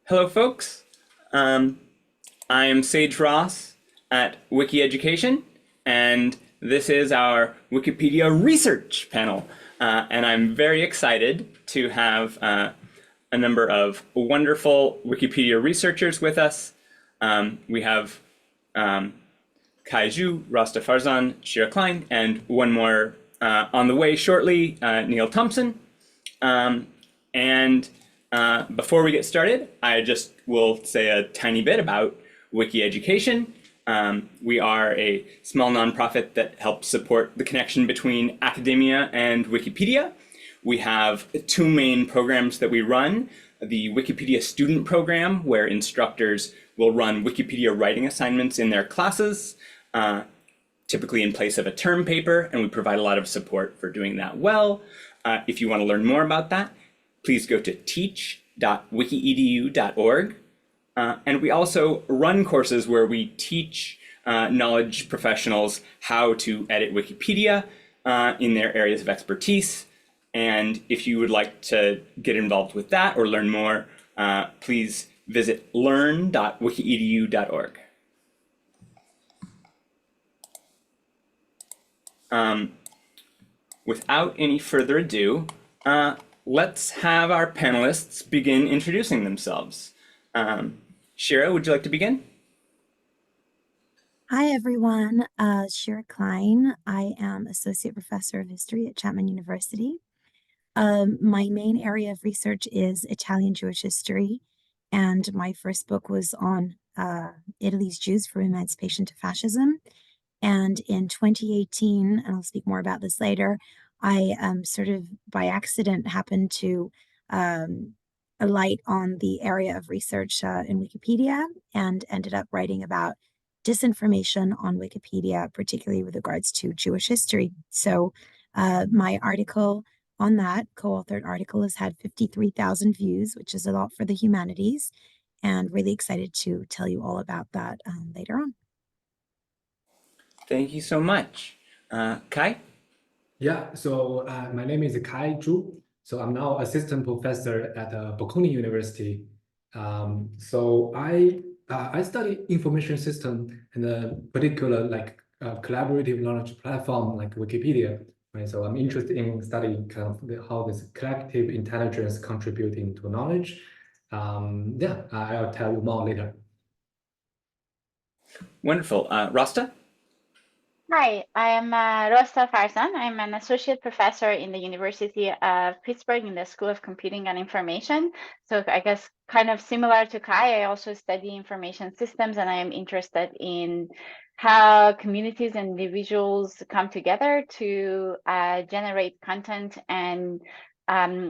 Hello, folks. I am Sage Ross at Wiki Education, and this is our Wikipedia research panel. And I'm very excited to have a number of wonderful Wikipedia researchers with us. We have Kai Zhu, Rosta, Farzan, Shira, Klein, and one more on the way shortly, Neil Thompson. Before we get started, I just will say a tiny bit about Wiki Education. We are a small nonprofit that helps support the connection between academia and Wikipedia. We have two main programs that we run: the Wikipedia student program, where instructors will run Wikipedia writing assignments in their classes, typically in place of a term paper, and we provide a lot of support for doing that well. If you want to learn more about that, please go to teach.wikiedu.org. And we also run courses where we teach knowledge professionals how to edit Wikipedia in their areas of expertise. And if you would like to get involved with that or learn more, please visit learn.wikiedu.org. Without any further ado, let's have our panelists begin introducing themselves. Shira, would you like to begin? Hi, everyone. Shira Klein. I am Associate Professor of History at Chapman University. My main area of research is Italian Jewish history, and my first book was on Italy's Jews from Emancipation to Fascism. And in 2018, and I'll speak more about this later, I sort of by accident happened to alight on the area of research in Wikipedia and ended up writing about disinformation on Wikipedia, particularly with regards to Jewish history. So my article on that, co-authored article, has had 53,000 views, which is a lot for the humanities, and really excited to tell you all about that later on. Thank you so much. Kai? Yeah, so my name is Kai Zhu. So I'm now assistant professor at Bocconi University. So I study information system and particular like collaborative knowledge platform like Wikipedia. Right? So I'm interested in studying kind of how this collective intelligence contributing to knowledge. I'll tell you more later. Wonderful. Rosta? Hi, I am Rosta Farzan. I'm an associate professor in the University of Pittsburgh in the School of Computing and Information. So I guess kind of similar to Kai, I also study information systems, and I am interested in how communities and individuals come together to generate content, and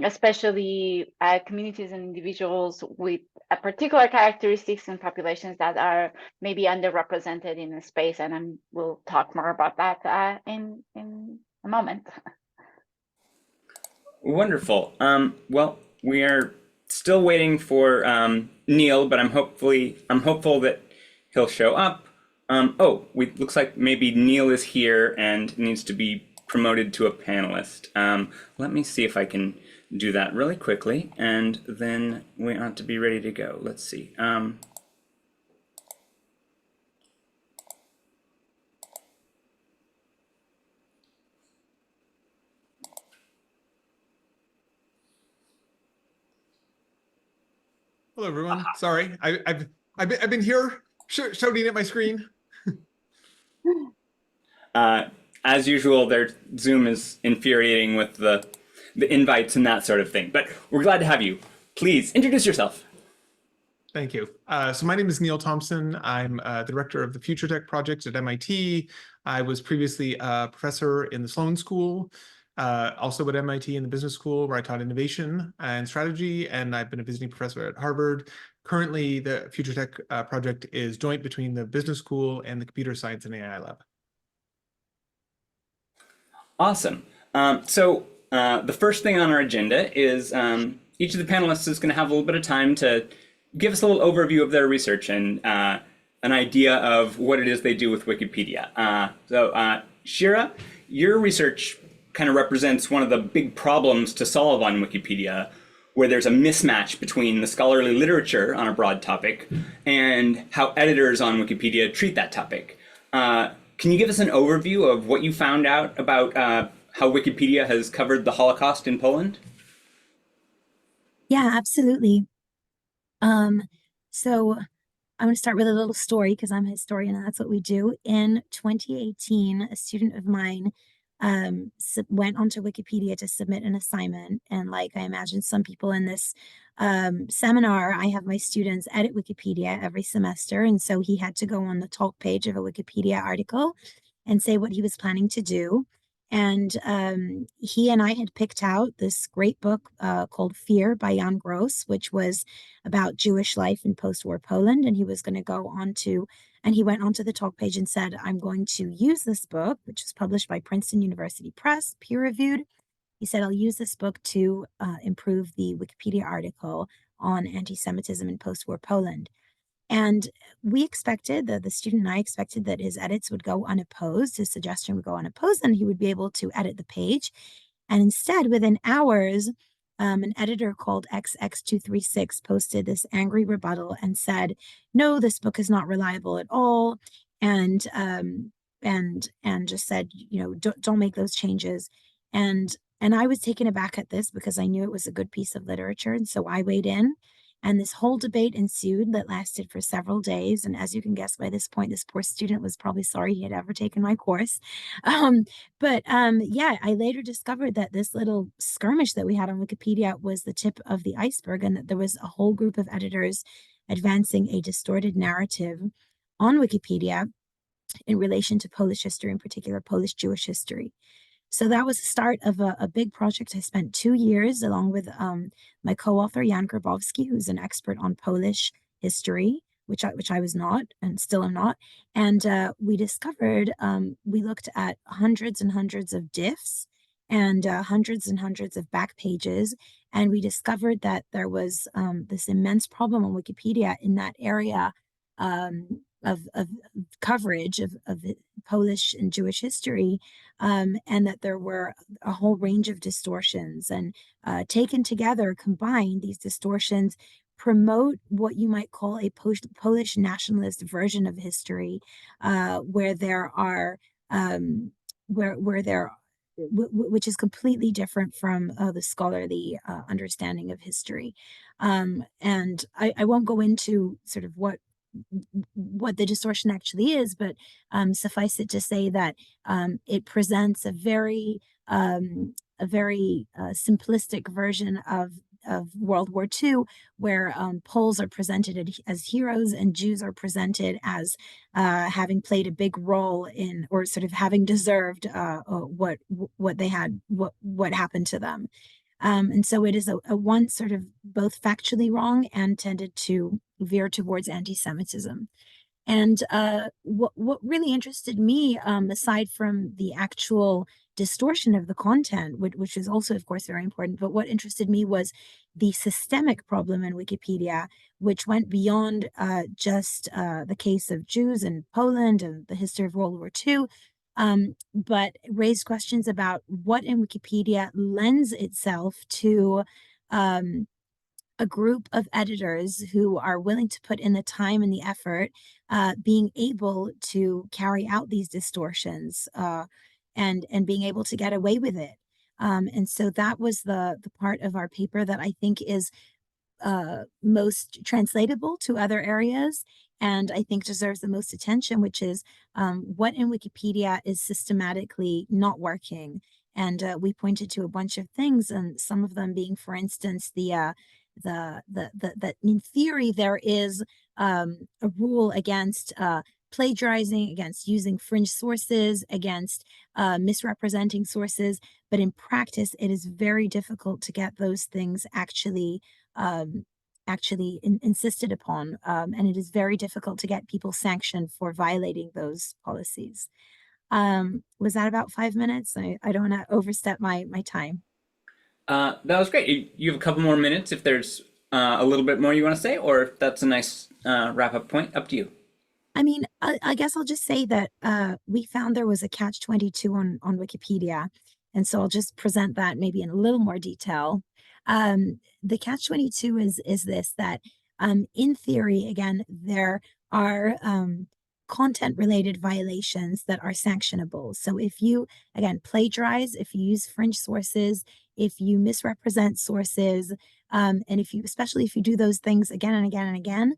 especially communities and individuals with particular characteristics and populations that are maybe underrepresented in the space, and we'll talk more about that in a moment. Wonderful. Well, we are still waiting for Neil, but I'm hopeful that he'll show up. Looks like maybe Neil is here and needs to be promoted to a panelist. Let me see if I can do that really quickly, and then we ought to be ready to go. Let's see. Hello, everyone. Sorry, I've been here shouting at my screen. As usual, their Zoom is infuriating with the invites and that sort of thing, but we're glad to have you. Please introduce yourself. Thank you. So my name is Neil Thompson. I'm the director of the Future Tech project at MIT. I was previously a professor in the Sloan School, also at MIT in the business school, where I taught innovation and strategy, and I've been a visiting professor at Harvard. Currently, the Future Tech project is joint between the business school and the Computer Science and AI Lab. Awesome. The first thing on our agenda is each of the panelists is going to have a little bit of time to give us a little overview of their research and an idea of what it is they do with Wikipedia. Shira, your research kind of represents one of the big problems to solve on Wikipedia, where there's a mismatch between the scholarly literature on a broad topic and how editors on Wikipedia treat that topic. Can you give us an overview of what you found out about how Wikipedia has covered the Holocaust in Poland? Yeah, absolutely. So I'm going to start with a little story because I'm a historian and that's what we do. In 2018, a student of mine went onto Wikipedia to submit an assignment. And like I imagine some people in this seminar, I have my students edit Wikipedia every semester. And so he had to go on the talk page of a Wikipedia article and say what he was planning to do. And he and I had picked out this great book called Fear by Jan Gross, which was about Jewish life in post-war Poland. And he was going to go on to, and he went onto the talk page and said, I'm going to use this book, which was published by Princeton University Press, peer-reviewed. He said, I'll use this book to improve the Wikipedia article on anti-Semitism in post-war Poland. And we expected, the student and I expected that his edits would go unopposed, his suggestion would go unopposed, and he would be able to edit the page. And instead, within hours, an editor called XX236 posted this angry rebuttal and said, no, this book is not reliable at all. And just said, you know, don't make those changes. And I was taken aback at this because I knew it was a good piece of literature. And so I weighed in. And this whole debate ensued that lasted for several days. And as you can guess by this point, this poor student was probably sorry he had ever taken my course. Yeah, I later discovered that this little skirmish that we had on Wikipedia was the tip of the iceberg, and that there was a whole group of editors advancing a distorted narrative on Wikipedia in relation to Polish history, in particular Polish Jewish history. So that was the start of a big project. I spent 2 years along with my co-author, Jan Grabowski, who's an expert on Polish history, which I was not and still am not. And we discovered, we looked at hundreds and hundreds of diffs and hundreds of back pages. And we discovered that there was this immense problem on Wikipedia in that area of coverage of Polish and Jewish history, and that there were a whole range of distortions, and taken together, combined, these distortions promote what you might call a Polish nationalist version of history, where there are which is completely different from the scholarly understanding of history. And I won't go into sort of what the distortion actually is, but suffice it to say that it presents a very simplistic version of World War II, where Poles are presented as heroes and Jews are presented as having played a big role in, or sort of having deserved what they had, what happened to them. And so it is a one sort of both factually wrong and tended to veer towards anti-Semitism. And what really interested me, aside from the actual distortion of the content, which is also, of course, very important, but what interested me was the systemic problem in Wikipedia, which went beyond just the case of Jews in Poland and the history of World War II, but raised questions about what in Wikipedia lends itself to a group of editors who are willing to put in the time and the effort, being able to carry out these distortions and being able to get away with it. And so that was the part of our paper that I think is most translatable to other areas, and I think deserves the most attention, which is what in Wikipedia is systematically not working. And we pointed to a bunch of things, and some of them being, for instance, that in theory there is a rule against plagiarizing, against using fringe sources, against misrepresenting sources, but in practice it is very difficult to get those things actually insisted upon, and it is very difficult to get people sanctioned for violating those policies. Was that about 5 minutes? I don't want to overstep my time. That was great. You have a couple more minutes if there's a little bit more you want to say, or if that's a nice wrap-up point, up to you. I mean, I guess I'll just say that we found there was a catch-22 on Wikipedia, And so I'll just present that maybe in a little more detail. The catch-22 is this, that in theory, again, there are content-related violations that are sanctionable. So if you, again, plagiarize, if you use fringe sources, if you misrepresent sources, and if you, especially if you do those things again and again and again,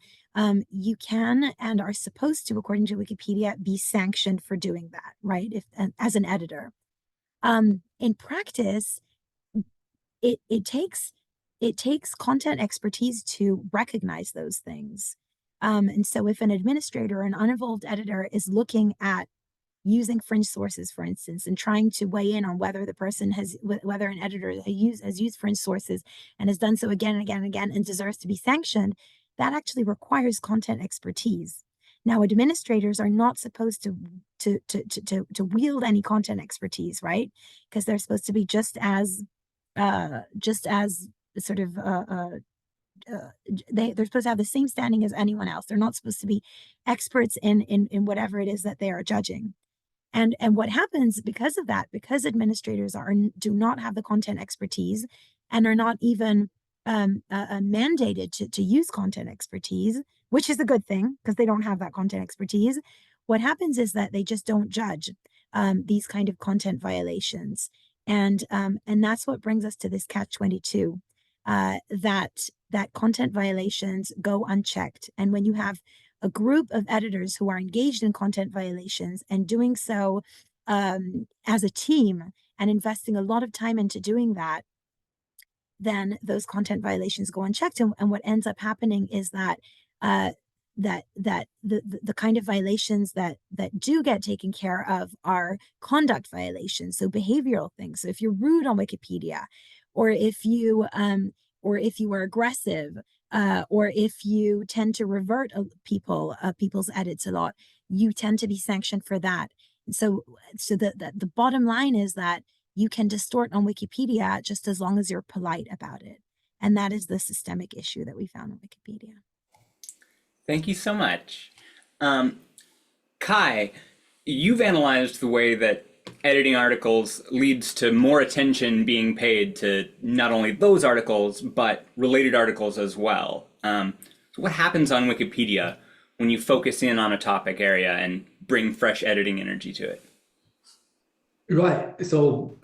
you can and are supposed to, according to Wikipedia, be sanctioned for doing that, right? If as an editor. In practice, it takes content expertise to recognize those things. And so if an administrator or an uninvolved editor is looking at using fringe sources, for instance, and trying to weigh in on whether the person whether an editor has used fringe sources and has done so again and again and again and deserves to be sanctioned, that actually requires content expertise. Now, administrators are not supposed to wield any content expertise, right? Because they're supposed to be just as sort of they're supposed to have the same standing as anyone else. They're not supposed to be experts in whatever it is that they are judging. And what happens because of that, because administrators do not have the content expertise and are not even mandated to use content expertise, which is a good thing because they don't have that content expertise. What happens is that they just don't judge these kind of content violations. And that's what brings us to this catch-22, that content violations go unchecked. And when you have a group of editors who are engaged in content violations and doing so as a team and investing a lot of time into doing that, then those content violations go unchecked. And what ends up happening is that the kind of violations that do get taken care of are conduct violations, so behavioral things. So if you're rude on Wikipedia, or if you are aggressive, or if you tend to revert people's edits a lot, you tend to be sanctioned for that. And so the bottom line is that you can distort on Wikipedia just as long as you're polite about it. And that is the systemic issue that we found on Wikipedia. Thank you so much. Kai, you've analyzed the way that editing articles leads to more attention being paid to not only those articles, but related articles as well. So what happens on Wikipedia when you focus in on a topic area and bring fresh editing energy to it? Right. So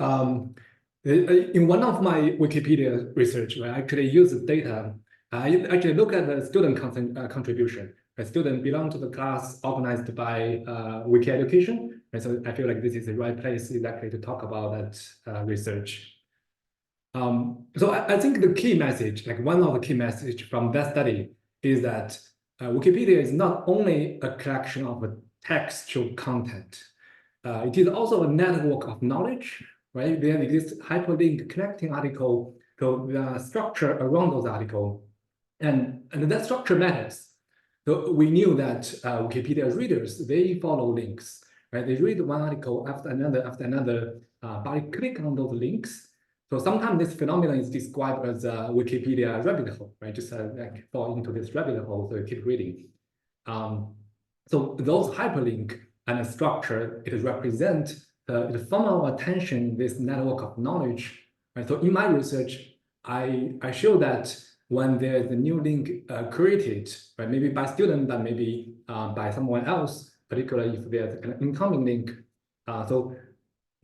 in one of my Wikipedia research, I actually use the data. I actually look at the student contribution. A student belong to the class organized by Wiki Education. And so I feel like this is the right place exactly to talk about that research. So I think the key message, like one of the key messages from that study is that Wikipedia is not only a collection of textual content. It is also a network of knowledge, right? There exists hyperlink connecting article to the structure around those articles. And that structure matters. So we knew that Wikipedia readers, they follow links, right? They read one article after another, by click on those links. So sometimes this phenomenon is described as a Wikipedia rabbit hole, right? Just like fall into this rabbit hole, so you keep reading. So those hyperlink and a structure, it represent the funnel of attention, this network of knowledge. Right? So in my research, I show that when there's a new link created, right, maybe by student, but maybe by someone else, particularly if there's an incoming link. So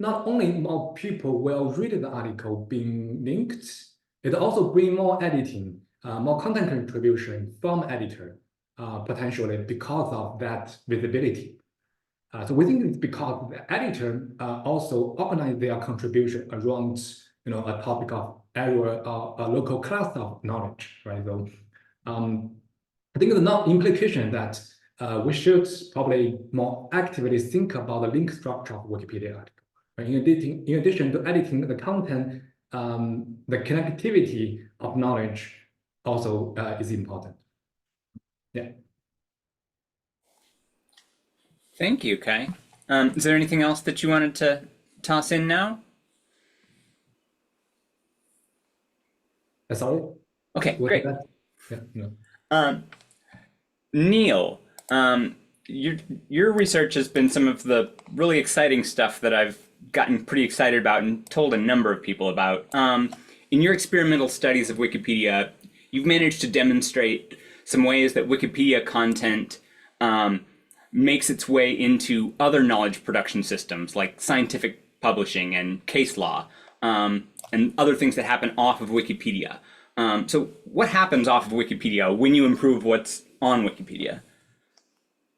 not only more people will read the article being linked, it also brings more editing, more content contribution from editor, potentially because of that visibility. So we think it's because the editor also organize their contribution around, a topic of area or a local class of knowledge, right? So I think the implication that we should probably more actively think about the link structure of Wikipedia article. Right? In addition to editing the content, the connectivity of knowledge also is important. Yeah. Thank you, Kai. Is there anything else that you wanted to toss in now? Sorry? Okay, What great. is that? Yeah, no. Neil, your research has been some of the really exciting stuff that I've gotten pretty excited about and told a number of people about. In your experimental studies of Wikipedia, you've managed to demonstrate some ways that Wikipedia content makes its way into other knowledge production systems like scientific publishing and case law, and other things that happen off of Wikipedia. So what happens off of Wikipedia when you improve what's on Wikipedia?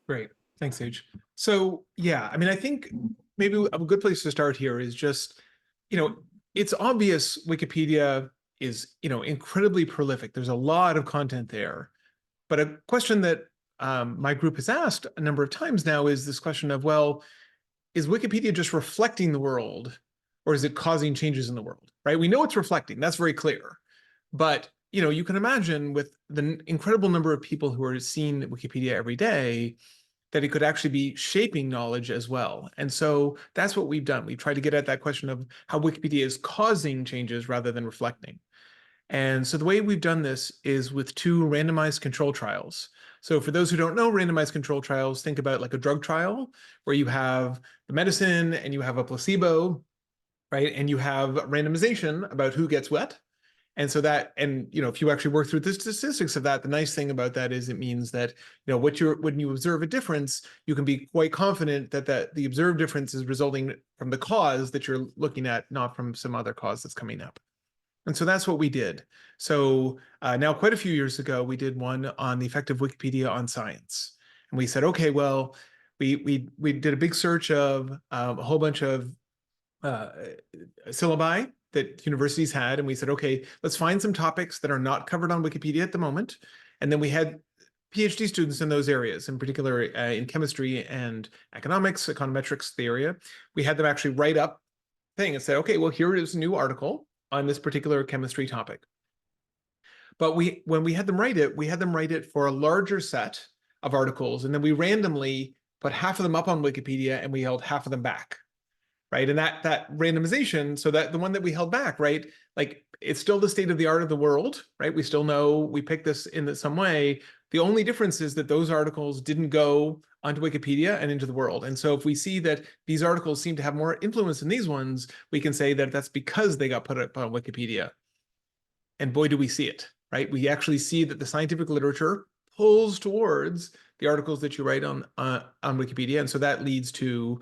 Great. Thanks, Sage. So yeah, I mean, I think maybe a good place to start here is just, it's obvious Wikipedia is, incredibly prolific. There's a lot of content there. But a question that my group has asked a number of times now is this question of, well, is Wikipedia just reflecting the world, or is it causing changes in the world, right? We know it's reflecting, that's very clear. But, you can imagine with the incredible number of people who are seeing Wikipedia every day, that it could actually be shaping knowledge as well. And so that's what we've done. We've tried to get at that question of how Wikipedia is causing changes rather than reflecting. And so the way we've done this is with 2 randomized control trials. So for those who don't know, randomized control trials, think about like a drug trial where you have the medicine and you have a placebo, right? And you have randomization about who gets what. And so that, and if you actually work through the statistics of that, the nice thing about that is it means that when you observe a difference, you can be quite confident that the observed difference is resulting from the cause that you're looking at, not from some other cause that's coming up. And so that's what we did. So now quite a few years ago, we did one on the effect of Wikipedia on science. And we said, okay, well, we did a big search of a whole bunch of syllabi that universities had, and we said, okay, let's find some topics that are not covered on Wikipedia at the moment. And then we had PhD students in those areas, in particular in chemistry and economics, econometrics, the area. We had them actually write up thing and say, okay, well, here is a new article on this particular chemistry topic. But when we had them write it for a larger set of articles, and then we randomly put half of them up on Wikipedia and we held half of them back. Right. And that randomization, so that the one that we held back, right, like it's still the state of the art of the world, right? We still know we picked this in some way. The only difference is that those articles didn't go onto Wikipedia and into the world. And so if we see that these articles seem to have more influence than these ones, we can say that that's because they got put up on Wikipedia. And boy, do we see it, right? We actually see that the scientific literature pulls towards the articles that you write on Wikipedia. And so that leads to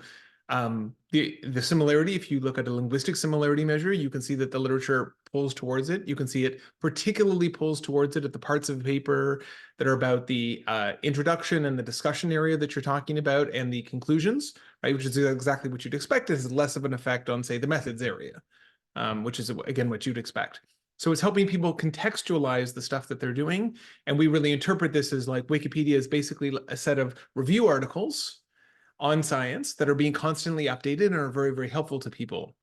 the similarity. If you look at a linguistic similarity measure, you can see that the literature pulls towards it. You can see it particularly pulls towards it at the parts of the paper that are about the introduction and the discussion area that you're talking about and the conclusions, right? Which is exactly what you'd expect. It has less of an effect on, say, the methods area, which is, again, what you'd expect. So it's helping people contextualize the stuff that they're doing. And we really interpret this as like Wikipedia is basically a set of review articles on science that are being constantly updated and are very, very helpful to people.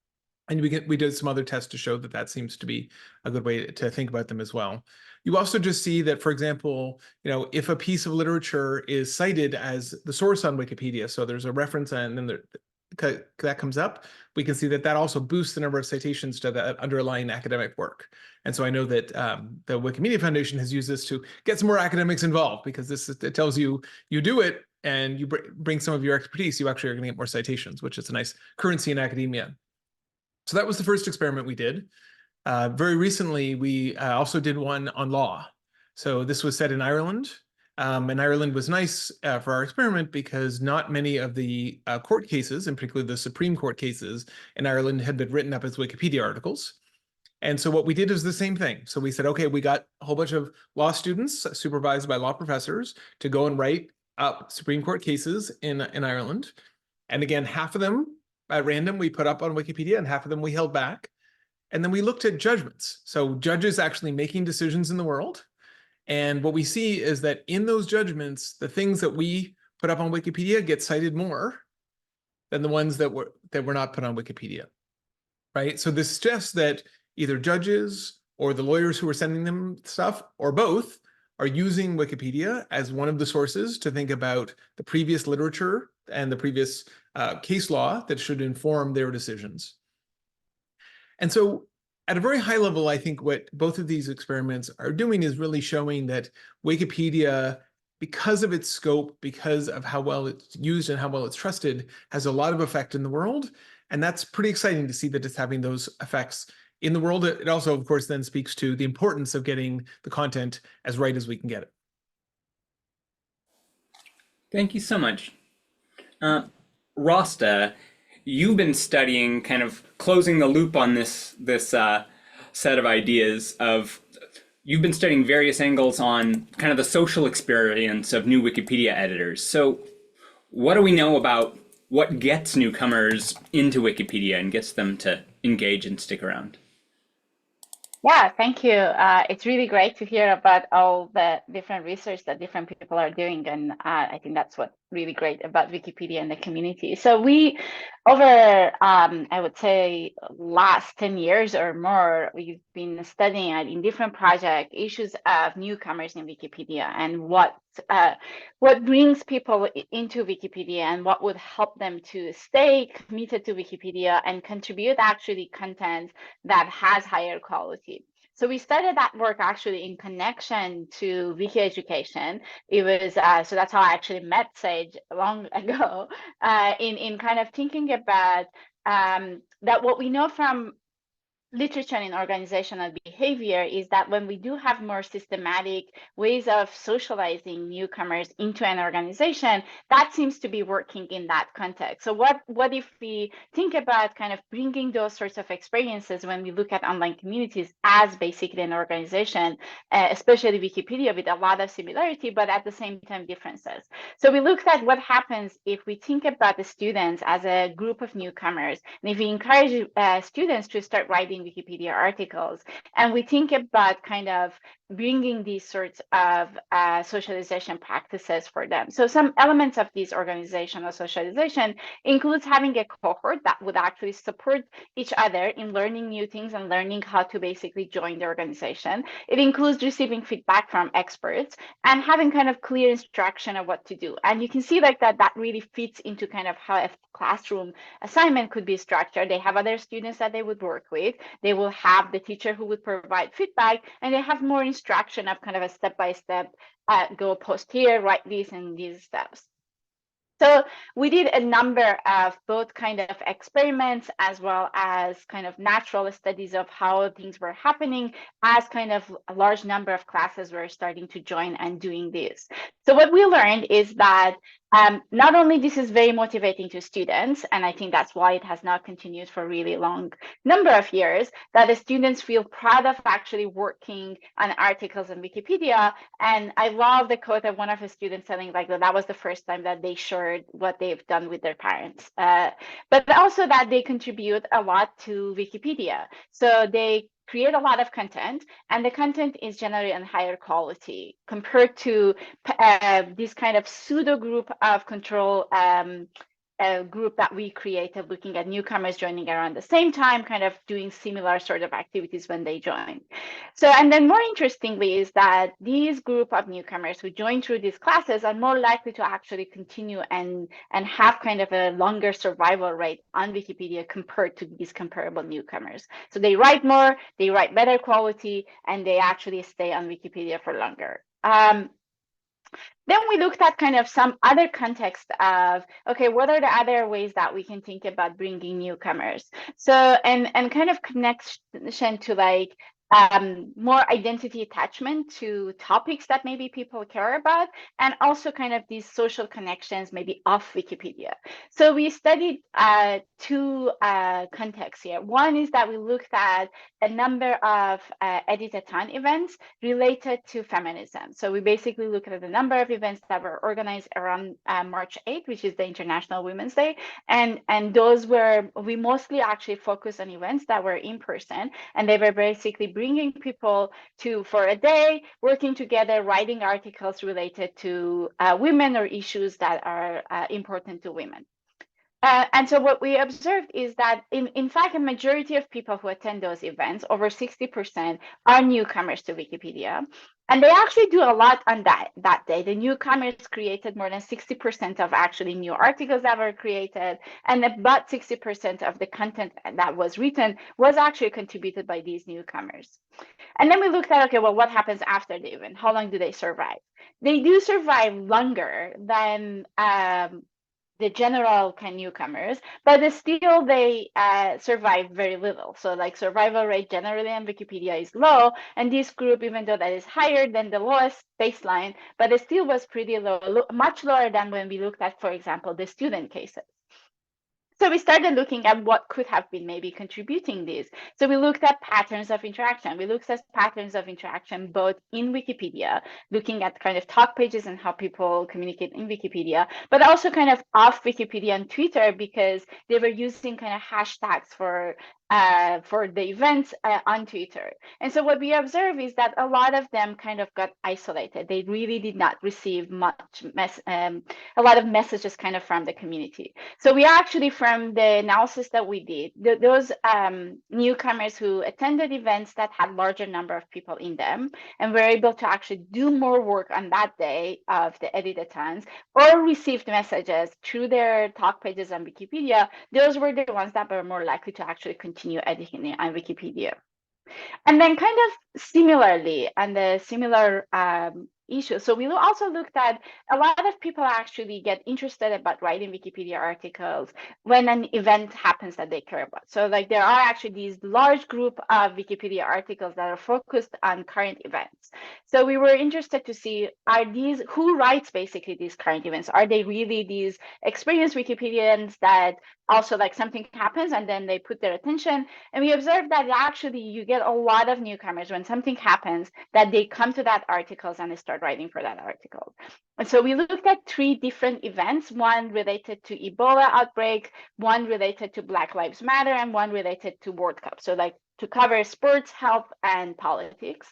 And we did some other tests to show that that seems to be a good way to think about them as well. You also just see that, for example, if a piece of literature is cited as the source on Wikipedia, so there's a reference and then that comes up, we can see that that also boosts the number of citations to that underlying academic work. And so I know that the Wikimedia Foundation has used this to get some more academics involved, because it tells you do it and you bring some of your expertise, you actually are going to get more citations, which is a nice currency in academia. So that was the first experiment we did. Very recently, we also did one on law. So this was set in Ireland. And Ireland was nice for our experiment because not many of the court cases, and particularly the Supreme Court cases in Ireland, had been written up as Wikipedia articles. And so what we did is the same thing. So we said, okay, we got a whole bunch of law students supervised by law professors to go and write up Supreme Court cases in Ireland. And again, half of them at random we put up on Wikipedia and half of them we held back. And then we looked at judgments. So judges actually making decisions in the world. And what we see is that in those judgments, the things that we put up on Wikipedia get cited more than the ones that were not put on Wikipedia, right? So this suggests that either judges or the lawyers who are sending them stuff, or both, are using Wikipedia as one of the sources to think about the previous literature and the previous case law that should inform their decisions. And so at a very high level, I think what both of these experiments are doing is really showing that Wikipedia, because of its scope, because of how well it's used and how well it's trusted, has a lot of effect in the world. And that's pretty exciting to see that it's having those effects in the world. It also, of course, then speaks to the importance of getting the content as right as we can get it. Thank you so much. Rosta, you've been studying, kind of closing the loop on this set of ideas of, you've been studying various angles on kind of the social experience of new Wikipedia editors. So what do we know about what gets newcomers into Wikipedia and gets them to engage and stick around? Yeah, thank you. It's really great to hear about all the different research that different people are doing. And I think that's what's really great about Wikipedia and the community. So we, over, I would say, last 10 years or more, we've been studying in different project issues of newcomers in Wikipedia and what brings people into Wikipedia and what would help them to stay committed to Wikipedia and contribute actually content that has higher quality. So we started that work actually in connection to Wiki education. It was so that's how I actually met Sage long ago, in kind of thinking about that what we know from literature in organizational behavior is that when we do have more systematic ways of socializing newcomers into an organization, that seems to be working in that context. So what if we think about kind of bringing those sorts of experiences when we look at online communities as basically an organization, especially Wikipedia, with a lot of similarity, but at the same time differences. So we looked at what happens if we think about the students as a group of newcomers, and if we encourage students to start writing Wikipedia articles, and we think about kind of bringing these sorts of socialization practices for them. So some elements of this organizational socialization includes having a cohort that would actually support each other in learning new things and learning how to basically join the organization. It includes receiving feedback from experts and having kind of clear instruction of what to do. And you can see like that really fits into kind of how a classroom assignment could be structured. They have other students that they would work with. They will have the teacher who would provide feedback, and they have more instruction of kind of a step-by-step, go post here, write these and these steps. So we did a number of both kind of experiments as well as kind of natural studies of how things were happening as kind of a large number of classes were starting to join and doing this. So what we learned is that not only this is very motivating to students, and I think that's why it has now continued for a really long number of years, that the students feel proud of actually working on articles on Wikipedia. And I love the quote of one of the students saying like that was the first time that they shared what they've done with their parents, but also that they contribute a lot to Wikipedia. So they create a lot of content, and the content is generally on higher quality compared to this kind of pseudo group of control group that we created, looking at newcomers joining around the same time, kind of doing similar sort of activities when they join. So, and then more interestingly is that these group of newcomers who join through these classes are more likely to actually continue and have kind of a longer survival rate on Wikipedia compared to these comparable newcomers. So they write more, they write better quality, and they actually stay on Wikipedia for longer. Then we looked at kind of some other context of, okay, what are the other ways that we can think about bringing newcomers? So, and kind of connection to like more identity attachment to topics that maybe people care about, and also kind of these social connections maybe off Wikipedia. So we studied two contexts here. One is that we looked at a number of editathon events related to feminism. So we basically looked at the number of events that were organized around March 8th, which is the International Women's Day. And those were, we mostly actually focused on events that were in person, and they were basically bringing people to, for a day, working together, writing articles related to women or issues that are important to women. And so what we observed is that, in fact, a majority of people who attend those events, over 60%, are newcomers to Wikipedia. And they actually do a lot on that day. The newcomers created more than 60% of actually new articles that were created, and about 60% of the content that was written was actually contributed by these newcomers. And then we looked at, okay, well, what happens after the event? How long do they survive? They do survive longer than the general kind of newcomers, but still they survive very little. So like survival rate generally on Wikipedia is low, and this group, even though that is higher than the lowest baseline, but it still was pretty low, much lower than when we looked at, for example, the student cases. So we started looking at what could have been maybe contributing this. So we looked at patterns of interaction. We looked at patterns of interaction both in Wikipedia, looking at kind of talk pages and how people communicate in Wikipedia, but also kind of off Wikipedia and Twitter, because they were using kind of hashtags for the events on Twitter. And so what we observe is that a lot of them kind of got isolated. They really did not receive much, a lot of messages kind of from the community. So we actually, from the analysis that we did, those newcomers who attended events that had larger number of people in them and were able to actually do more work on that day of the editathons or received messages through their talk pages on Wikipedia, those were the ones that were more likely to actually continue editing on Wikipedia. And then kind of similarly, and the similar issue. So we also looked at a lot of people actually get interested about writing Wikipedia articles when an event happens that they care about. So like there are actually these large group of Wikipedia articles that are focused on current events. So we were interested to see, who writes basically these current events? Are they really these experienced Wikipedians that also like something happens and then they put their attention? And we observed that actually you get a lot of newcomers when something happens that they come to that articles and they start writing for that article. And so we looked at 3 different events, one related to Ebola outbreak, one related to Black Lives Matter, and one related to World Cup. So like to cover sports, health, and politics.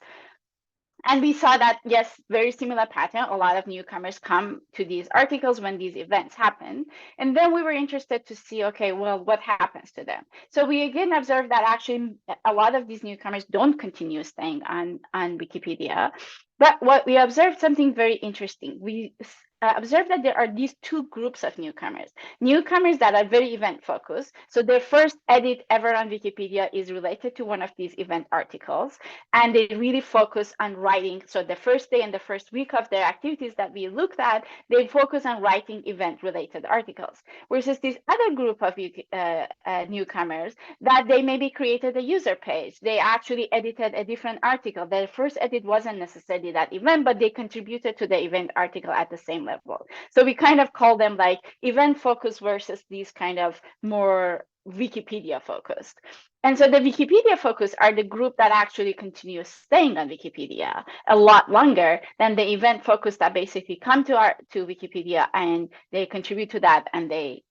And we saw that, yes, very similar pattern. A lot of newcomers come to these articles when these events happen. And then we were interested to see, okay, well, what happens to them? So we again observed that actually a lot of these newcomers don't continue staying on Wikipedia. But what we observed something very interesting. We observed that there are these 2 groups of newcomers that are very event focused. So their first edit ever on Wikipedia is related to one of these event articles, and they really focus on writing. So the first day and the first week of their activities that we looked at, they focus on writing event related articles. Versus this other group of newcomers that they maybe created a user page. They actually edited a different article. Their first edit wasn't necessarily that event, but they contributed to the event article at the same level. So we kind of call them like event focused versus these kind of more Wikipedia focused. And so the Wikipedia focus are the group that actually continue staying on Wikipedia a lot longer than the event focus that basically come to Wikipedia and they contribute to that and they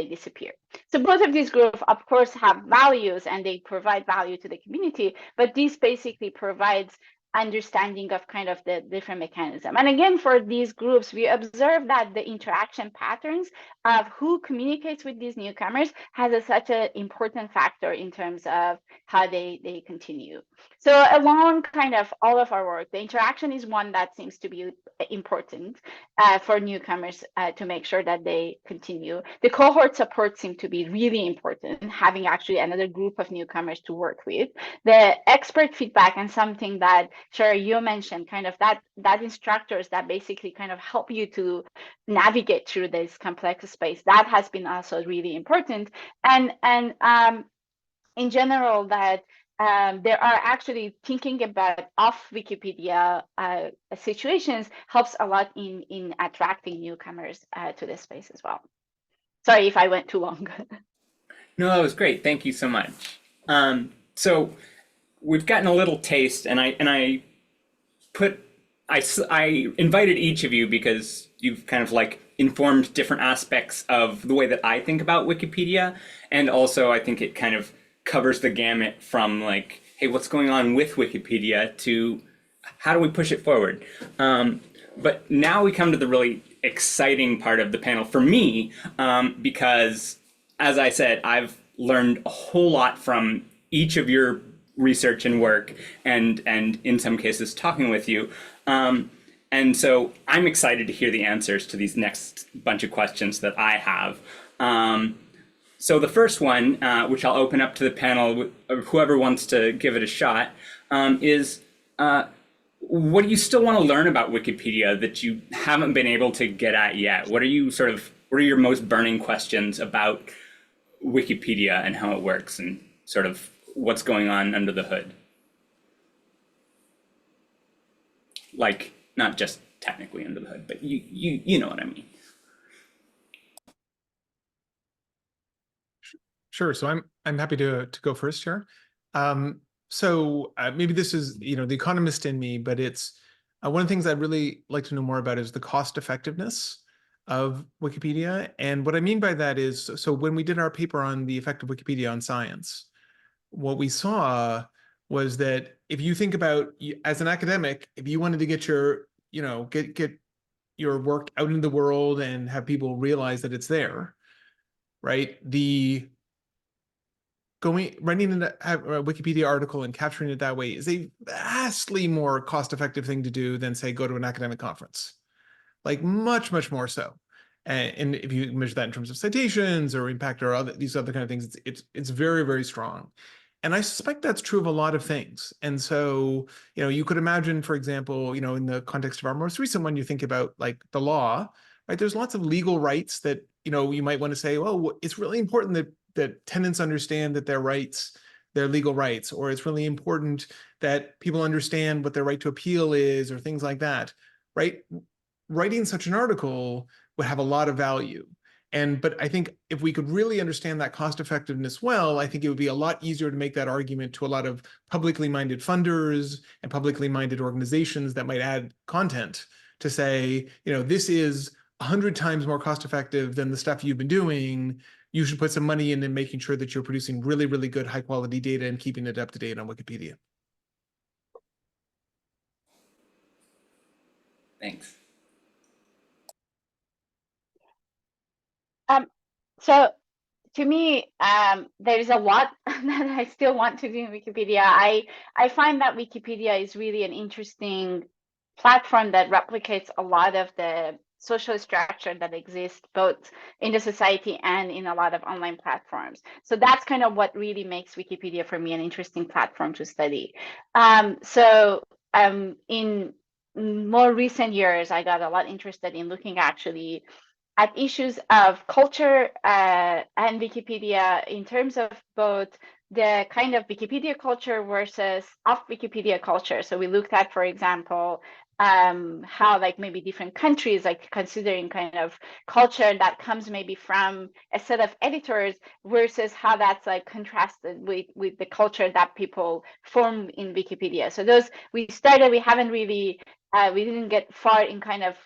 disappear. So both of these groups, of course, have values and they provide value to the community, but this basically provides understanding of kind of the different mechanism. And again, for these groups, we observe that the interaction patterns of who communicates with these newcomers has such an important factor in terms of how they continue. So along kind of all of our work, the interaction is one that seems to be important for newcomers to make sure that they continue. The cohort support seemed to be really important, having actually another group of newcomers to work with. The expert feedback and something that Shira, you mentioned, kind of that instructors that basically kind of help you to navigate through this complex space, that has been also really important. And in general, that there are actually thinking about off Wikipedia situations helps a lot in attracting newcomers to this space as well. Sorry if I went too long. No, that was great. Thank you so much. So we've gotten a little taste, and I invited each of you because you've kind of like informed different aspects of the way that I think about Wikipedia, and also I think it kind of covers the gamut from like, hey, what's going on with Wikipedia to how do we push it forward? But now we come to the really exciting part of the panel for me, because as I said, I've learned a whole lot from each of your research and work, and in some cases talking with you. And so I'm excited to hear the answers to these next bunch of questions that I have. So the first one, which I'll open up to the panel, whoever wants to give it a shot, is what do you still want to learn about Wikipedia that you haven't been able to get at yet? What are you sort of what are your most burning questions about Wikipedia and how it works and sort of what's going on under the hood? Like, not just technically under the hood, but you know what I mean. Sure. So I'm happy to go first here. Maybe this is, the economist in me, but it's one of the things I'd really like to know more about is the cost effectiveness of Wikipedia. And what I mean by that is, so when we did our paper on the effect of Wikipedia on science, what we saw was that if you think about, as an academic, if you wanted to get your, get your work out into the world and have people realize that it's there, right? Writing a Wikipedia article and capturing it that way is a vastly more cost-effective thing to do than, say, go to an academic conference. Like much, much more so. And if you measure that in terms of citations or impact or these other kind of things, it's very, very strong. And I suspect that's true of a lot of things. And so, you could imagine, for example, in the context of our most recent one, you think about like the law, right? There's lots of legal rights that, you might want to say, well, it's really important that tenants understand that their rights, their legal rights, or it's really important that people understand what their right to appeal is, or things like that, right? Writing such an article would have a lot of value. But I think if we could really understand that cost effectiveness well, I think it would be a lot easier to make that argument to a lot of publicly minded funders and publicly minded organizations that might add content to say, this is 100 times more cost effective than the stuff you've been doing. You should put some money in making sure that you're producing really, really good high quality data and keeping it up to date on Wikipedia. Thanks. So to me, there's a lot that I still want to do in Wikipedia. I find that Wikipedia is really an interesting platform that replicates a lot of the social structure that exists both in the society and in a lot of online platforms. So that's kind of what really makes Wikipedia for me an interesting platform to study. In more recent years, I got a lot interested in looking actually at issues of culture and Wikipedia in terms of both the kind of Wikipedia culture versus off Wikipedia culture. So we looked at, for example, how like maybe different countries like considering kind of culture that comes maybe from a set of editors versus how that's like contrasted with the culture that people form in Wikipedia. So those we haven't really we didn't get far in kind of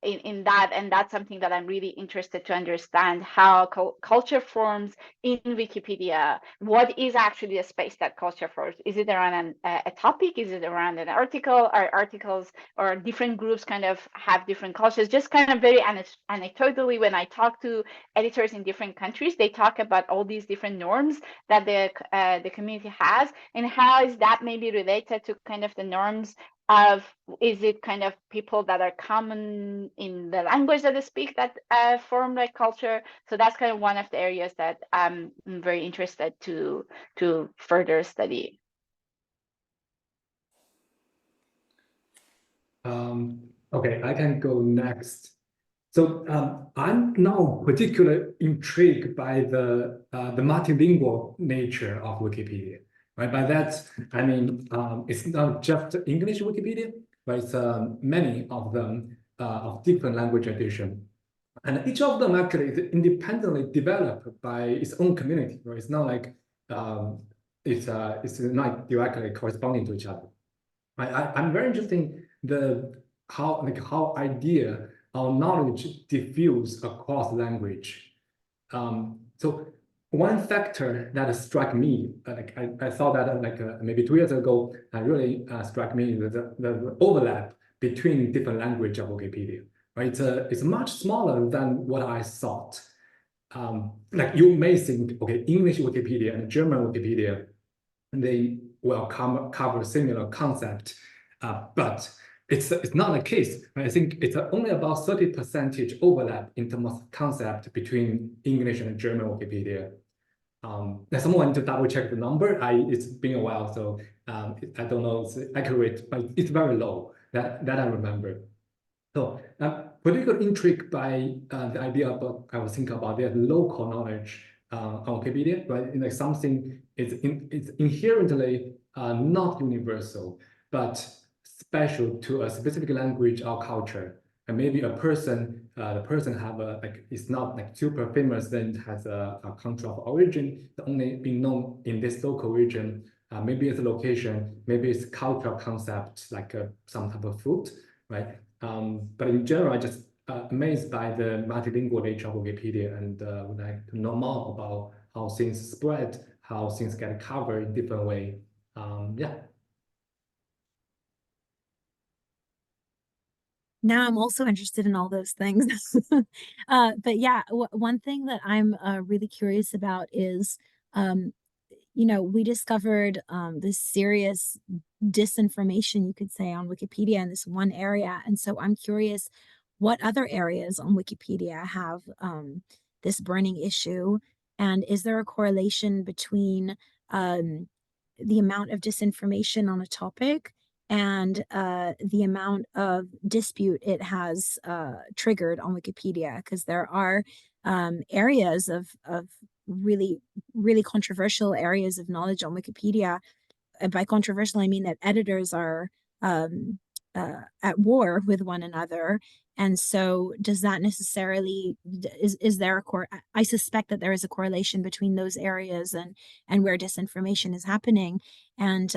in that, and that's something that I'm really interested to understand how culture forms in Wikipedia. What is actually a space that culture forms? Is it around a topic? Is it around an article? Or articles or different groups kind of have different cultures? Just kind of very anecdotally, when I talk to editors in different countries, they talk about all these different norms that the community has, and how is that maybe related to kind of the norms of, is it kind of people that are common in the language that they speak that form like culture? So that's kind of one of the areas that I'm very interested to further study. Okay, I can go next. So I'm now particularly intrigued by the multilingual nature of Wikipedia. Right, by that, I mean, it's not just English Wikipedia, but it's many of them of different language edition. And each of them actually is independently developed by its own community, right? It's not like it's not directly corresponding to each other. I'm very interested in how idea or knowledge diffuse across language. So one factor that struck me, I saw that maybe 2 years ago, really struck me the overlap between different language of Wikipedia. Right, it's much smaller than what I thought. Like you may think, okay, English Wikipedia and German Wikipedia, they will cover similar concept, but it's not the case. I think it's only about 30% overlap in terms of concept between English and German Wikipedia. Someone to double check the number. It's been a while, so I don't know if it's accurate, but it's very low. That I remember. So particularly intrigued by the idea about, I was thinking about their local knowledge on Wikipedia, right? Like something is it's inherently not universal, but special to a specific language or culture. And maybe a person, the person have a, like, it's not like super famous, then it has a country of origin, that only being known in this local region. Maybe it's a location, maybe it's cultural concept, like some type of food, right? But in general, I just amazed by the multilingual nature of Wikipedia, and would like to know more about how things spread, how things get covered in different way. Yeah. Now I'm also interested in all those things. But yeah, one thing that I'm really curious about is, we discovered this serious disinformation, you could say, on Wikipedia in this one area. And so I'm curious what other areas on Wikipedia have this burning issue. And is there a correlation between the amount of disinformation on a topic and the amount of dispute it has triggered on Wikipedia? Because there are areas of really, really controversial areas of knowledge on Wikipedia. And by controversial, I mean that editors are at war with one another. And so does that necessarily, is there I suspect that there is a correlation between those areas and where disinformation is happening. And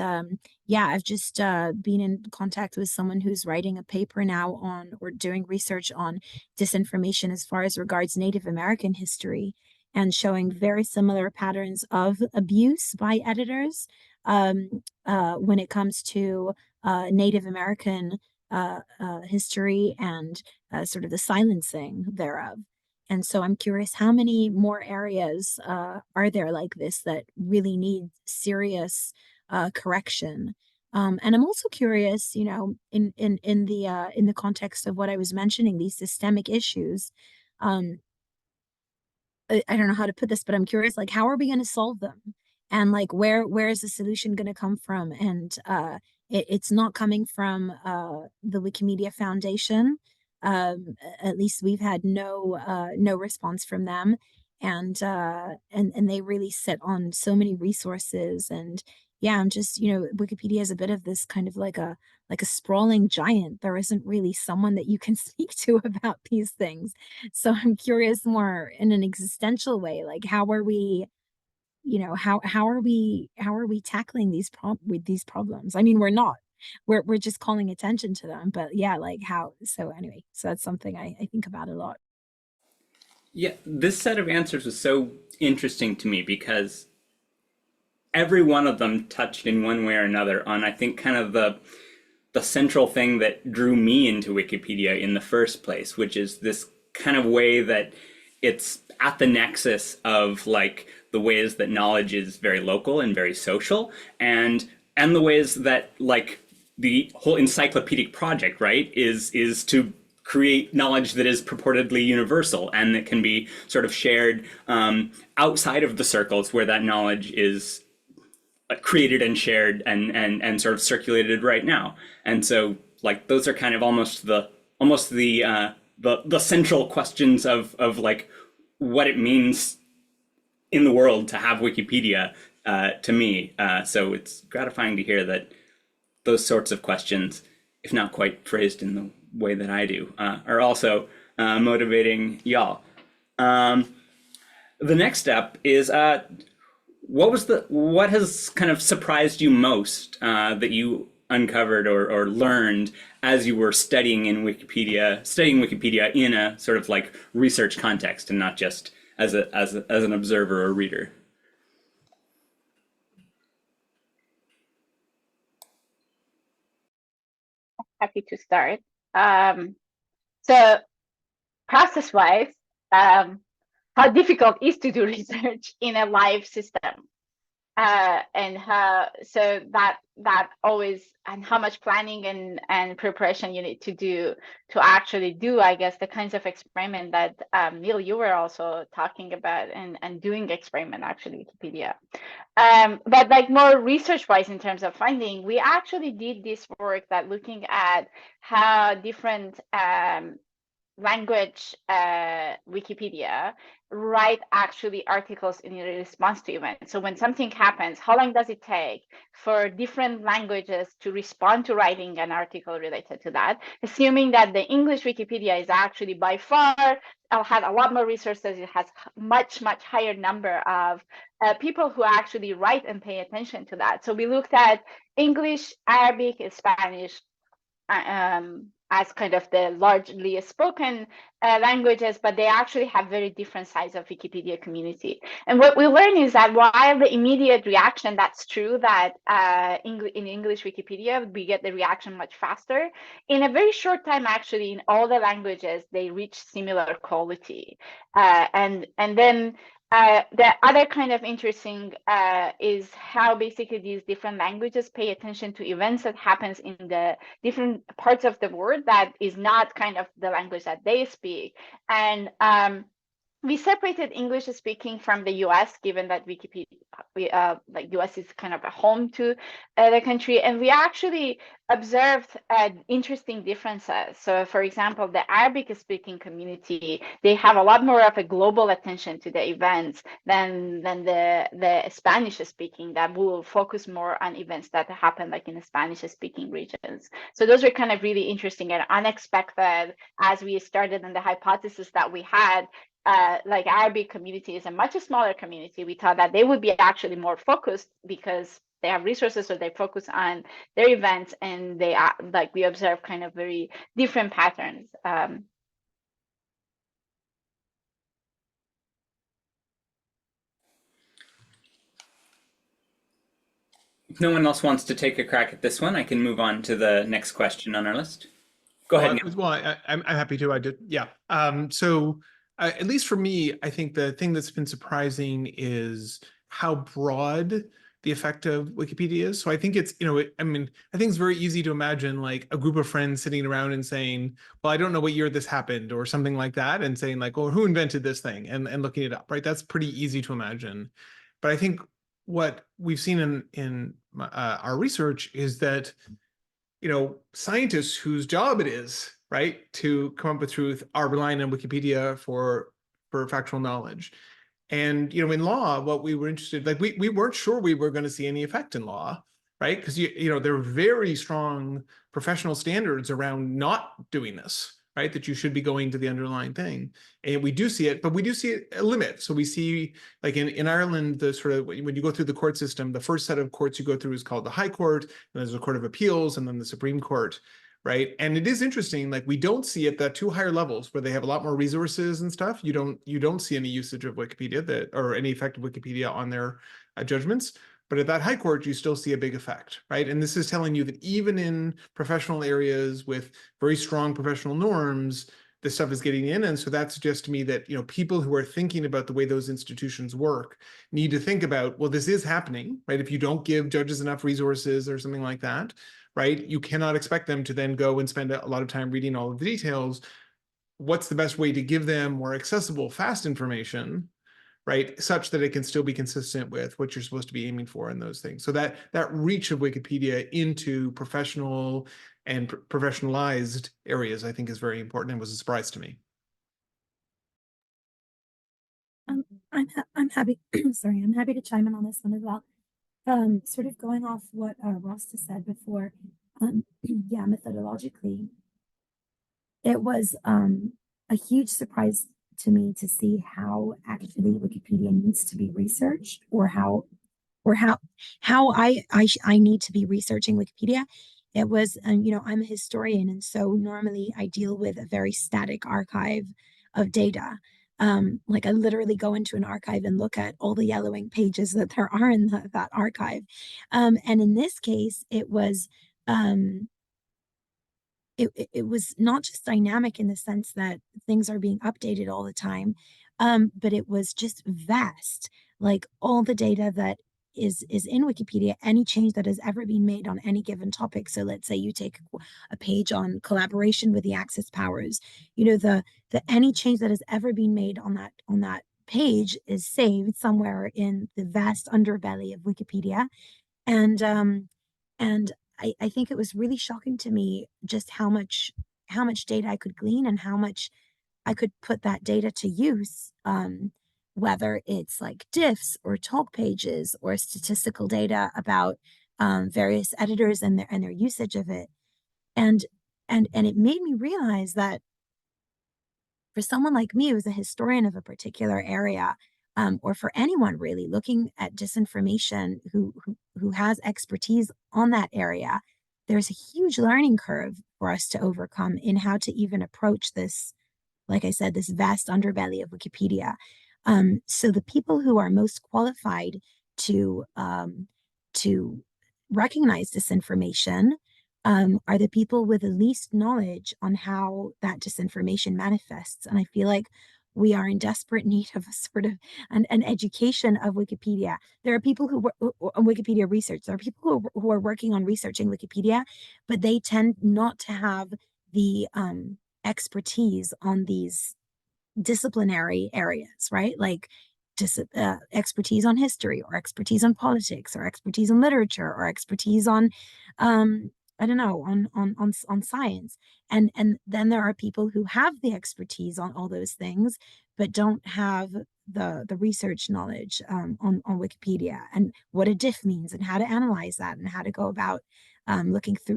yeah, I've just been in contact with someone who's writing a paper now on, or doing research on, disinformation as far as regards Native American history, and showing very similar patterns of abuse by editors when it comes to Native American history and sort of the silencing thereof. And so I'm curious, how many more areas are there like this that really need serious correction? And I'm also curious, in the context of what I was mentioning, these systemic issues. I don't know how to put this, but I'm curious, like, how are we going to solve them? And like, where is the solution going to come from? And it's not coming from the Wikimedia Foundation. At least we've had no response from them. And they really sit on so many resources. And yeah, I'm just, Wikipedia is a bit of this kind of like a sprawling giant. There isn't really someone that you can speak to about these things. So I'm curious more in an existential way, like, how are we, how are we tackling these problems? I mean, we're just calling attention to them, but yeah, like how. So anyway, so that's something I think about a lot. Yeah, this set of answers was so interesting to me because every one of them touched in one way or another on, I think, kind of the central thing that drew me into Wikipedia in the first place, which is this kind of way that it's at the nexus of like the ways that knowledge is very local and very social, and the ways that like the whole encyclopedic project, right, is to create knowledge that is purportedly universal and that can be sort of shared outside of the circles where that knowledge is created and shared and sort of circulated right now. And so like those are kind of almost the central questions of like what it means in the world to have Wikipedia to me. So it's gratifying to hear that those sorts of questions, if not quite phrased in the way that I do, are also motivating y'all. The next step is what has kind of surprised you most that you uncovered or learned as you were studying Wikipedia in a sort of like research context and not just as an observer or reader? Happy to start. So process-wise, how difficult it is to do research in a live system, and that always, and how much planning and preparation you need to do to actually do, I guess, the kinds of experiment that Neil, you were also talking about, and doing experiment actually Wikipedia. But like more research-wise in terms of finding, we actually did this work that looking at how different language Wikipedia write actually articles in response to events. So when something happens, how long does it take for different languages to respond to writing an article related to that? Assuming that the English Wikipedia is actually by far had a lot more resources, it has much higher number of people who actually write and pay attention to that. So we looked at English, Arabic, Spanish, as kind of the largely spoken languages, but they actually have very different sides of Wikipedia community. And what we learn is that while the immediate reaction, that's true that in English Wikipedia, we get the reaction much faster. In a very short time, actually, in all the languages, they reach similar quality. And then the other kind of interesting is how basically these different languages pay attention to events that happens in the different parts of the world that is not kind of the language that they speak. And we separated English speaking from the US, given that Wikipedia, like US is kind of a home to the country. And we actually observed interesting differences. So for example, the Arabic speaking community, they have a lot more of a global attention to the events than the Spanish speaking that will focus more on events that happen like in the Spanish speaking regions. So those were kind of really interesting and unexpected as we started on the hypothesis that we had. Like Arabic community is a much smaller community. We thought that they would be actually more focused because they have resources, so they focus on their events, and they are like we observe kind of very different patterns. If no one else wants to take a crack at this one, I can move on to the next question on our list. Go ahead, Neil. Well, I'm happy to. I did. Yeah. At least for me, I think the thing that's been surprising is how broad the effect of Wikipedia is. So I think it's, I think it's very easy to imagine like a group of friends sitting around and saying, well, I don't know what year this happened or something like that, and saying like, well, who invented this thing, and looking it up, right? That's pretty easy to imagine. But I think what we've seen in our research is that, scientists whose job it is, right, to come up with truth are relying on Wikipedia for factual knowledge. And, in law, what we were interested, like we weren't sure we were going to see any effect in law, right? Because, there are very strong professional standards around not doing this, right? That you should be going to the underlying thing. And we do see it, but we do see a limit. So we see, like in Ireland, the sort of, when you go through the court system, the first set of courts you go through is called the High Court, and there's a Court of Appeals, and then the Supreme Court, right? And it is interesting, like we don't see at the two higher levels where they have a lot more resources and stuff. You don't see any usage of Wikipedia or any effect of Wikipedia on their judgments. But at that high court, you still see a big effect, right? And this is telling you that even in professional areas with very strong professional norms, this stuff is getting in. And so that suggests to me that, people who are thinking about the way those institutions work need to think about, well, this is happening, right? If you don't give judges enough resources or something like that, right, you cannot expect them to then go and spend a lot of time reading all of the details. What's the best way to give them more accessible, fast information, right, such that it can still be consistent with what you're supposed to be aiming for in those things? So that reach of Wikipedia into professional and professionalized areas, I think, is very important and was a surprise to me. I'm happy. Sorry, I'm happy to chime in on this one as well. Sort of going off what Rosta said before. Yeah, methodologically, it was a huge surprise to me to see how actually Wikipedia needs to be researched, or how I need to be researching Wikipedia. It was, I'm a historian, and so normally I deal with a very static archive of data. Like I literally go into an archive and look at all the yellowing pages that there are in that archive. And in this case, it was it was not just dynamic in the sense that things are being updated all the time, but it was just vast. Like all the data that is in Wikipedia, any change that has ever been made on any given topic. So let's say you take a page on collaboration with the Axis powers, the any change that has ever been made on that page is saved somewhere in the vast underbelly of Wikipedia. And I think it was really shocking to me just how much data I could glean, and how much put that data to use, whether it's like diffs or talk pages or statistical data about various editors and their usage of it. And it made me realize that for someone like me who's a historian of a particular area, or for anyone really looking at disinformation who has expertise on that area, there's a huge learning curve for us to overcome in how to even approach this, like I said, this vast underbelly of Wikipedia. So the people who are most qualified to recognize disinformation are the people with the least knowledge on how that disinformation manifests. And I feel like we are in desperate need of a sort of an education of Wikipedia. There are people who work on Wikipedia research. There are people who are working on researching Wikipedia, but they tend not to have the expertise on these disciplinary areas, right? Like expertise on history, or expertise on politics, or expertise on literature, or expertise on I don't know, on science. And then there are people who have the expertise on all those things, but don't have the research knowledge on Wikipedia, and what a diff means, and how to analyze that, and how to go about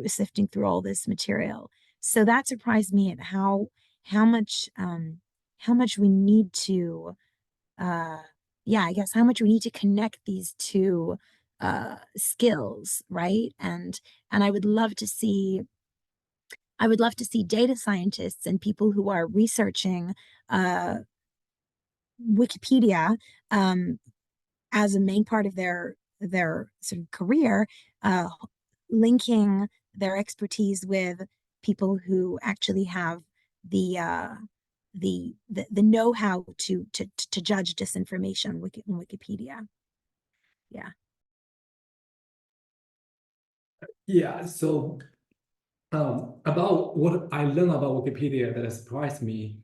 sifting through all this material. So that surprised me at how much we need to I guess how much we need to connect these two skills, right? And I would love to see data scientists and people who are researching Wikipedia as a main part of their sort of career, linking their expertise with people who actually have the know-how to judge disinformation on Wikipedia. Yeah. Yeah, so about what I learned about Wikipedia that surprised me,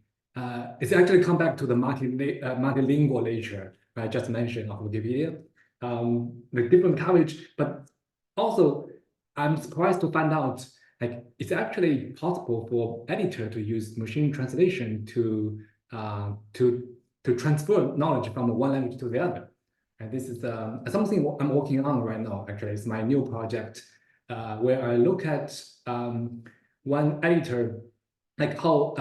it's actually come back to the multilingual nature I just mentioned of Wikipedia, the different coverage, but also I'm surprised to find out like it's actually possible for editor to use machine translation to transfer knowledge from one language to the other. And this is something I'm working on right now. Actually, it's my new project where I look at one editor, like how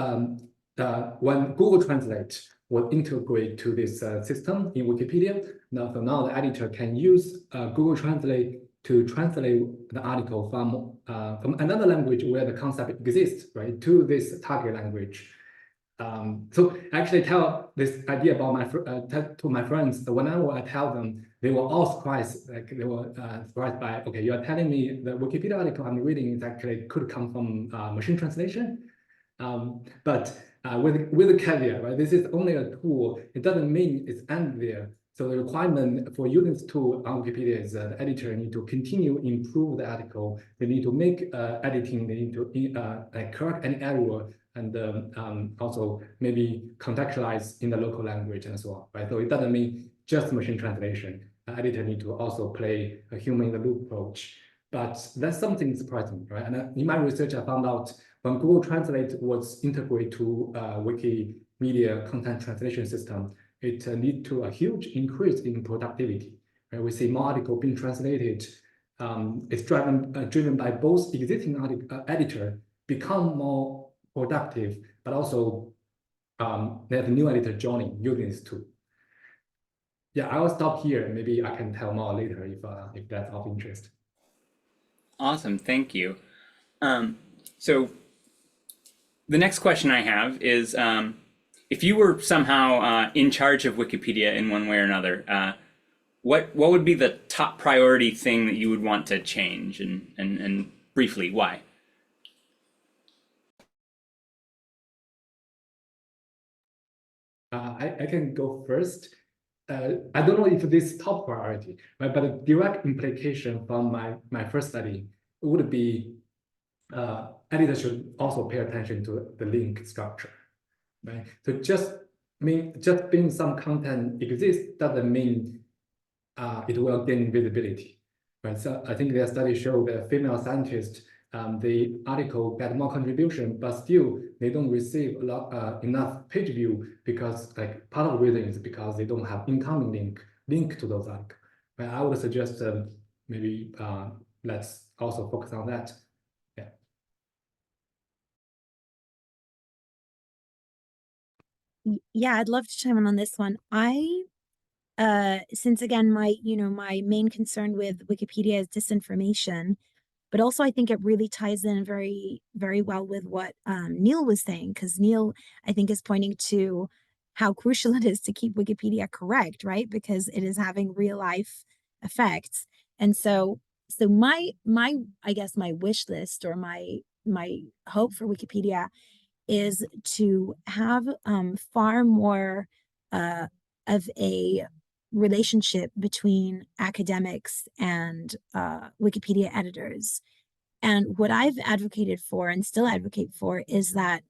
when Google Translate will integrate to this system in Wikipedia. So now the editor can use Google Translate to translate the article from another language where the concept exists, right, to this target language. So actually tell this idea about to my friends. Whenever I tell them, they were all surprised. Like they were surprised by, okay, you are telling me the Wikipedia article I'm reading is actually could come from machine translation. But with a caveat, right? This is only a tool. It doesn't mean it's end there. So the requirement for using this tool on Wikipedia is the editor need to continue improve the article. They need to make editing. They need to correct any error, and also maybe contextualize in the local language and so on, right? So it doesn't mean just machine translation. Editor need to also play a human in the loop approach. But that's something surprising, right? And in my research, I found out when Google Translate was integrated to Wikimedia content translation system, it led to a huge increase in productivity. Right? We see more articles being translated. It's driven by both existing editor become more productive, but also there's a new editor joining using this tool. Yeah, I will stop here. Maybe I can tell more later if that's of interest. Awesome, thank you. So the next question I have is, if you were somehow in charge of Wikipedia in one way or another, what would be the top priority thing that you would want to change, and briefly, why? I can go first. I don't know if this is top priority, right? But a direct implication from my first study would be editors should also pay attention to the link structure, right? So just being some content exists doesn't mean it will gain visibility, right? So I think their study showed that female scientists the article get more contribution, but still they don't receive a lot enough page view because like part of the reason is because they don't have incoming link to those articles. But I would suggest maybe let's also focus on that. Yeah. Yeah, I'd love to chime in on this one. Since again, my main concern with Wikipedia is disinformation, but also I think it really ties in very, very well with what Neil was saying, because Neil, I think, is pointing to how crucial it is to keep Wikipedia correct, right? Because it is having real life effects. And so I guess my wish list or my hope for Wikipedia is to have far more of a relationship between academics and Wikipedia editors. And what I've advocated for and still advocate for is that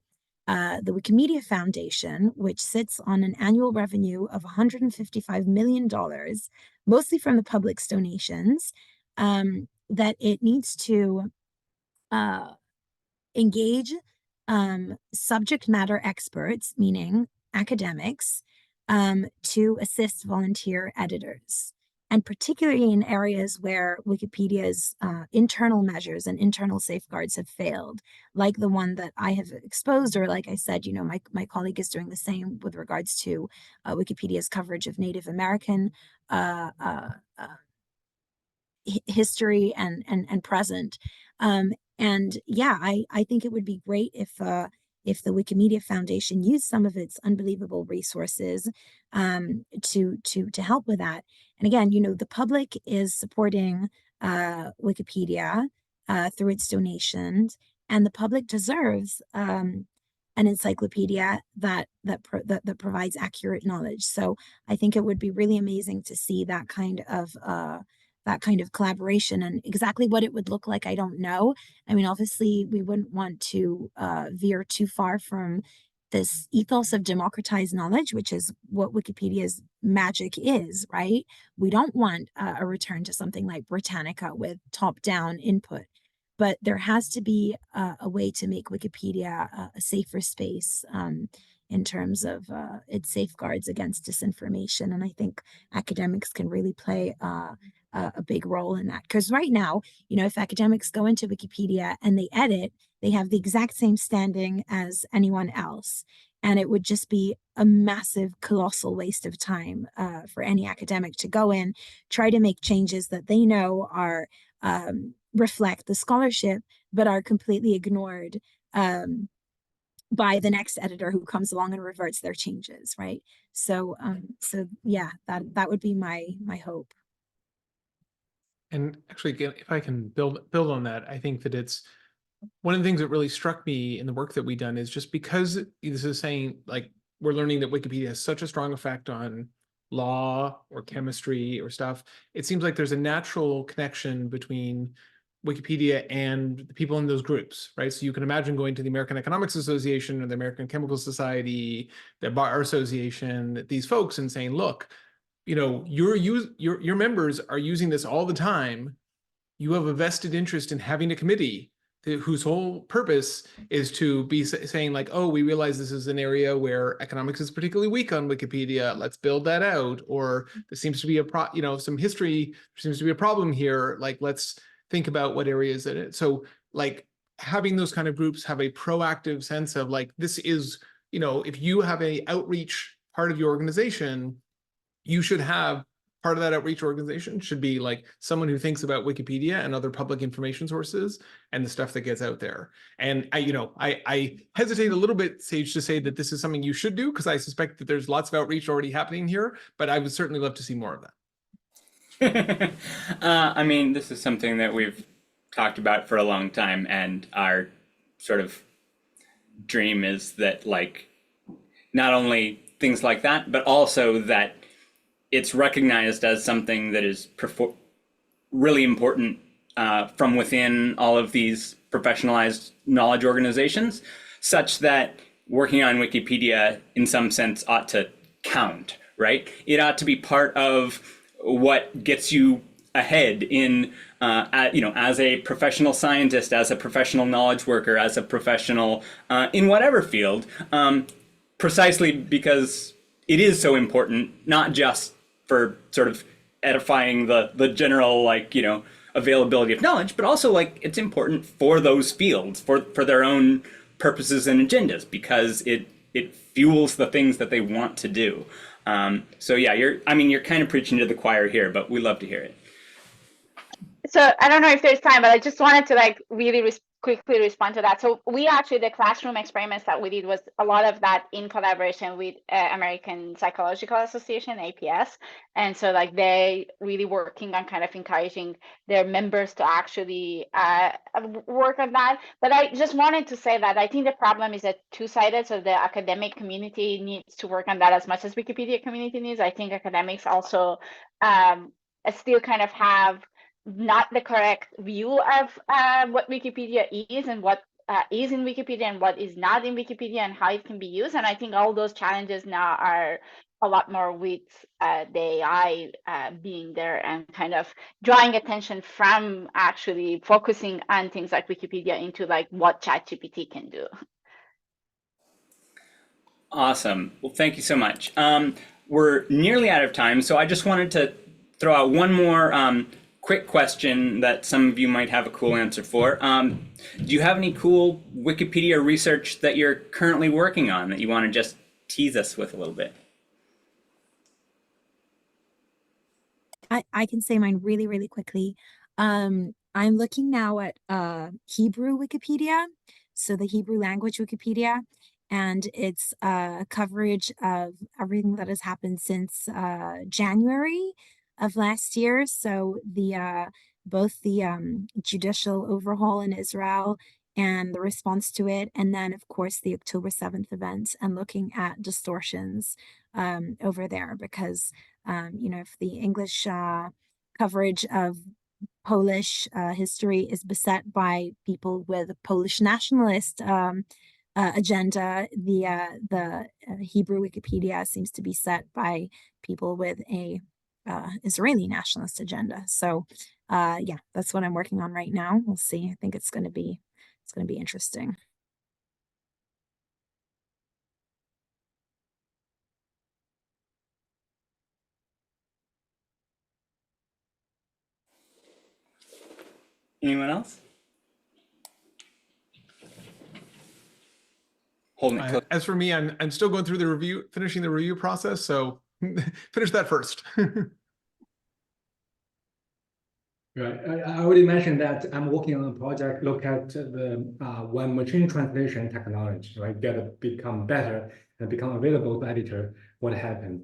the Wikimedia Foundation, which sits on an annual revenue of $155 million, mostly from the public's donations, that it needs to engage subject matter experts, meaning academics, to assist volunteer editors. And particularly in areas where Wikipedia's internal measures and internal safeguards have failed, like the one that I have exposed, or like I said, my colleague is doing the same with regards to Wikipedia's coverage of Native American history and present. And yeah, I think it would be great if the Wikimedia Foundation used some of its unbelievable resources to help with that. And again, the public is supporting Wikipedia through its donations, and the public deserves an encyclopedia that provides accurate knowledge. So I think it would be really amazing to see that kind of collaboration. And exactly what it would look like, I don't know. I mean, obviously, we wouldn't want to veer too far from this ethos of democratized knowledge, which is what Wikipedia's magic is, right? We don't want a return to something like Britannica with top-down input. But there has to be a way to make Wikipedia a safer space in terms of its safeguards against disinformation. And I think academics can really play a big role in that. Because right now, if academics go into Wikipedia and they edit, they have the exact same standing as anyone else. And it would just be a massive, colossal waste of time for any academic to go in, try to make changes that they know are reflect the scholarship, but are completely ignored by the next editor who comes along and reverts their changes, right? So yeah, that would be my hope. And actually, again, if I can build on that, I think that it's one of the things that really struck me in the work that we've done is just because this is saying, like, we're learning that Wikipedia has such a strong effect on law or chemistry or stuff, it seems like there's a natural connection between Wikipedia and the people in those groups, right? So you can imagine going to the American Economics Association or the American Chemical Society, the Bar Association, these folks, and saying, look, your members are using this all the time. You have a vested interest in having a committee whose whole purpose is to be saying like, oh, we realize this is an area where economics is particularly weak on Wikipedia. Let's build that out. Or there seems to be some history, there seems to be a problem here. Like, let's think about what areas that it. So like having those kind of groups have a proactive sense of like, this is, if you have a outreach part of your organization, you should have part of that outreach organization should be like someone who thinks about Wikipedia and other public information sources and the stuff that gets out there. And I hesitate a little bit, Sage, to say that this is something you should do, because I suspect that there's lots of outreach already happening here, but I would certainly love to see more of that. I mean, this is something that we've talked about for a long time, and our sort of dream is that, like, not only things like that, but also that it's recognized as something that is really important from within all of these professionalized knowledge organizations, such that working on Wikipedia in some sense ought to count, right? It ought to be part of what gets you ahead in, as a professional scientist, as a professional knowledge worker, as a professional in whatever field, precisely because it is so important, not just for sort of edifying the general, availability of knowledge, but also it's important for those fields, for their own purposes and agendas, because it fuels the things that they want to do. So yeah, you're kind of preaching to the choir here, but we love to hear it. So I don't know if there's time, but I just wanted to really quickly respond to that. So we actually, the classroom experiments that we did was a lot of that in collaboration with American Psychological Association, APS. And so they really working on kind of encouraging their members to actually work on that. But I just wanted to say that I think the problem is two-sided. So the academic community needs to work on that as much as Wikipedia community needs. I think academics also still kind of have not the correct view of what Wikipedia is and what is in Wikipedia and what is not in Wikipedia and how it can be used. And I think all those challenges now are a lot more with the AI being there and kind of drawing attention from actually focusing on things like Wikipedia into what ChatGPT can do. Awesome. Well, thank you so much. We're nearly out of time, so I just wanted to throw out one more quick question that some of you might have a cool answer for. Do you have any cool Wikipedia research that you're currently working on that you want to just tease us with a little bit? I can say mine really, really quickly. I'm looking now at Hebrew Wikipedia, so the Hebrew language Wikipedia, and it's coverage of everything that has happened since January of last year. So both the judicial overhaul in Israel and the response to it, and then of course the October 7th event, and looking at distortions over there, because if the English coverage of Polish history is beset by people with a Polish nationalist agenda, the Hebrew Wikipedia seems to be set by people with a Israeli nationalist agenda. So yeah, that's what I'm working on right now. We'll see. I think it's going to be interesting. Anyone else? Holding it close. As for me, I'm still going through finishing the review process. So finish that first. Right. I already mentioned that I'm working on a project, look at when machine translation technology, right, become better and become available to editor, what happened.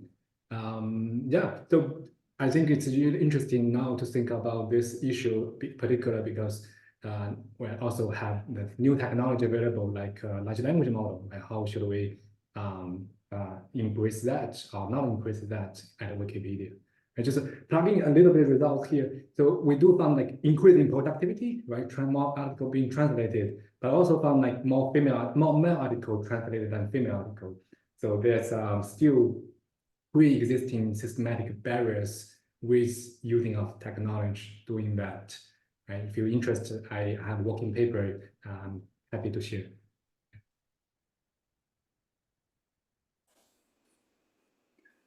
Yeah, so I think it's really interesting now to think about this issue, particularly because we also have the new technology available, like large language model. How should we embrace that or not embrace that at Wikipedia? I just plugging a little bit of results here. So we do found increasing productivity, right? More article being translated, but also found more male article translated than female article. So there's still pre-existing systematic barriers with using of technology doing that. Right? If you're interested, I have a working paper. I'm happy to share.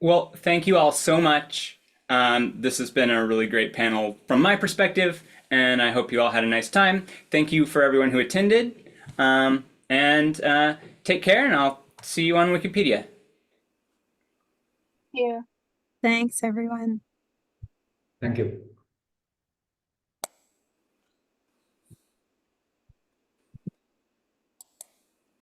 Well, thank you all so much. This has been a really great panel from my perspective, and I hope you all had a nice time. Thank you for everyone who attended, and take care, and I'll see you on Wikipedia. Thank you. Thanks, everyone. Thank you.